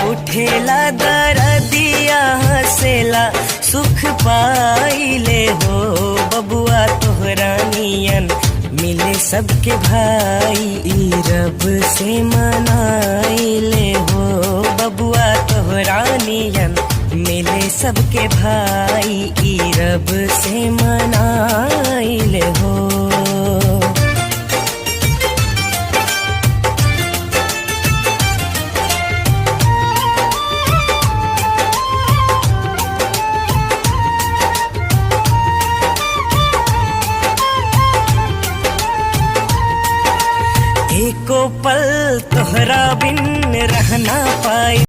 उठेला दरदिया हसेला सुख पाइले हो बबुआ तोहरा नियन मिले सबके भाई ई रब से मनाइले हो बबुआ तोहरा नियन मिले सबके भाई ई रब से मनाइले हो। एको पल तोहरा बिन रहना